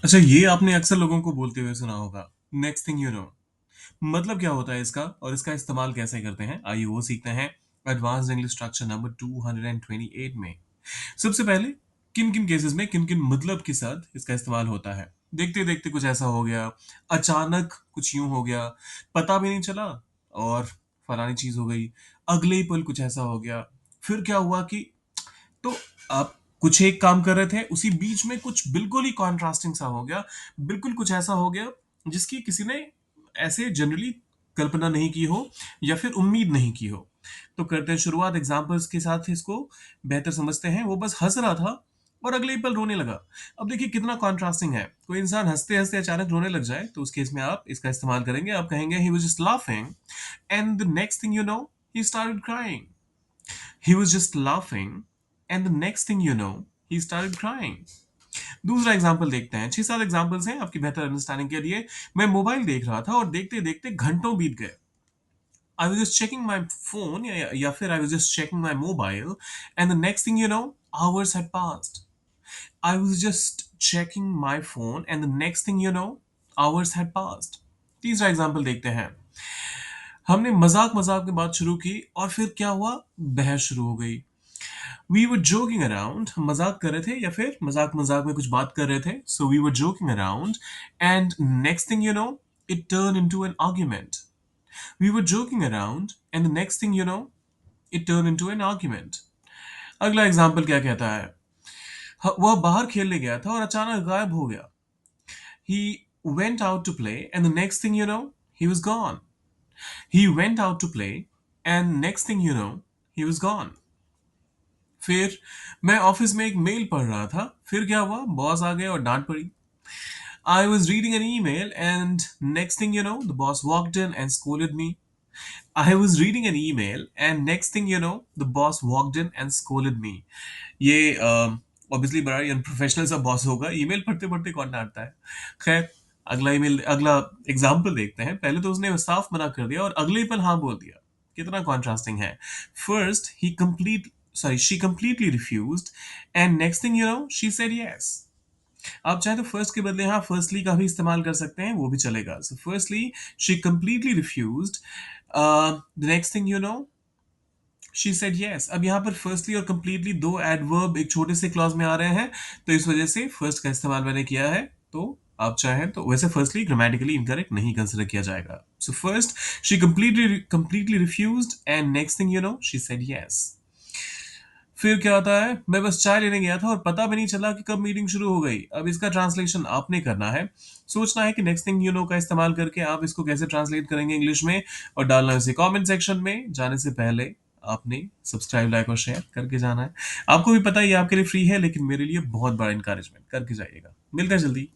अच्छा, ये आपने अक्सर लोगों को बोलते हुए सुना होगा, नेक्स्ट थिंग यू नो। मतलब क्या होता है इसका और इसका इस्तेमाल कैसे करते हैं? आइए वो सीखते हैं एडवांस्ड इंग्लिश स्ट्रक्चर नंबर 228 में। सबसे पहले किन-किन केसेस में किन-किन मतलब के साथ इसका इस्तेमाल होता है? देखते-देखते कुछ ऐसा हो गया, अचानक कुछ यूँ हो गया, पता भी नहीं चला और फलानी चीज़ हो गई, अगले ही पल कुछ ऐसा हो गया। फिर क्या हुआ कि तो आप कुछ एक काम कर रहे थे, उसी बीच में कुछ बिल्कुल ही कॉन्ट्रास्टिंग सा हो गया, बिल्कुल कुछ ऐसा हो गया जिसकी किसी ने ऐसे जनरली कल्पना नहीं की हो या फिर उम्मीद नहीं की हो। तो करते हैं शुरुआत एग्ज़ाम्पल्स के साथ इसको बेहतर समझते हैं। वो बस हँस रहा था और अगले ही पल रोने लगा। अब देखिए कितना कॉन्ट्रास्टिंग है। कोई इंसान हँसते-हँसते अचानक रोने लग जाए, तो उस केस में आप इसका इस्तेमाल करेंगे। आप कहेंगे, "he was just laughing and the next thing you know, he started crying." He was just laughing, and the next thing you know, he started crying. दूसरा एग्जाम्पल देखते हैं। 6-7 एग्जाम्पल्स हैं आपकी बेहतर अंडरस्टैंडिंग के लिए। मैं मोबाइल देख रहा था और देखते-देखते घंटों बीत गए। I was just checking my phone या फिर I was just checking my mobile and the next thing you know, hours had passed. I was just checking my phone and the next thing you know, hours had passed. तीसरा example देखते हैं। हमने मजाक-मजाक में बात शुरू की और फिर क्या हुआ? बहस शुरू हो गई। वी वर जोकिंग अराउंड, हम मजाक कर रहे थे या फिर मजाक मजाक में कुछ बात कर रहे थे, so we were joking around and next thing you know it turn into an argument. We were joking around and next thing you know it turn into an argument. अगला एग्जाम्पल क्या कहता है? वह बाहर खेलने गया था और अचानक गायब हो गया। He went out to play and the next thing you know he was gone. He went out to play and next thing you know he was gone. फिर मैं ऑफिस में एक मेल पढ़ रहा था, फिर क्या हुआ? बॉस आ गए और डांट पड़ी। I was reading an email and next thing you know the boss walked in and scolded me. I was reading an email and next thing you know the boss walked in and scolded me. ये obviously बड़ा ही unprofessional सा boss होगा, email पढ़ते-पढ़ते कौन डांटता है? खैर, अगला example देखते हैं। पहले तो उसने साफ मना कर दिया और अगले ही पल हाँ बोल दिया। कितना कॉन्ट्रास्टिंग है। First she completely refused and next thing you no she said yes. आप चाहे तो फर्स्ट के बदले यहाँ फर्स्टली का भी इस्तेमाल कर सकते हैं, वो भी चलेगा। So firstly she completely refused, the next thing you no she said yes. अब यहाँ पर फर्स्टली और कंप्लीटली दो एडवर्ब एक छोटे से क्लॉज में आ रहे हैं, तो इस वजह से फर्स्ट का इस्तेमाल मैंने किया है। तो आप चाहें तो वैसे फर्स्टली ग्रामेटिकली इनकरेक्ट नहीं कंसिडर किया जाएगा। So first she completely refused and next thing you no she said yes. फिर क्या आता है? मैं बस चाय लेने गया था और पता भी नहीं चला कि कब मीटिंग शुरू हो गई। अब इसका ट्रांसलेशन आपने करना है। सोचना है कि नेक्स्ट थिंग यू नो का इस्तेमाल करके आप इसको कैसे ट्रांसलेट करेंगे इंग्लिश में और डालना है इसे कमेंट सेक्शन में। जाने से पहले आपने सब्सक्राइब, लाइक और शेयर करके जाना है। आपको भी पता है ये आपके लिए फ्री है, लेकिन मेरे लिए बहुत बड़ा एनकरेजमेंट करके जाइएगा। मिलते हैं जल्दी।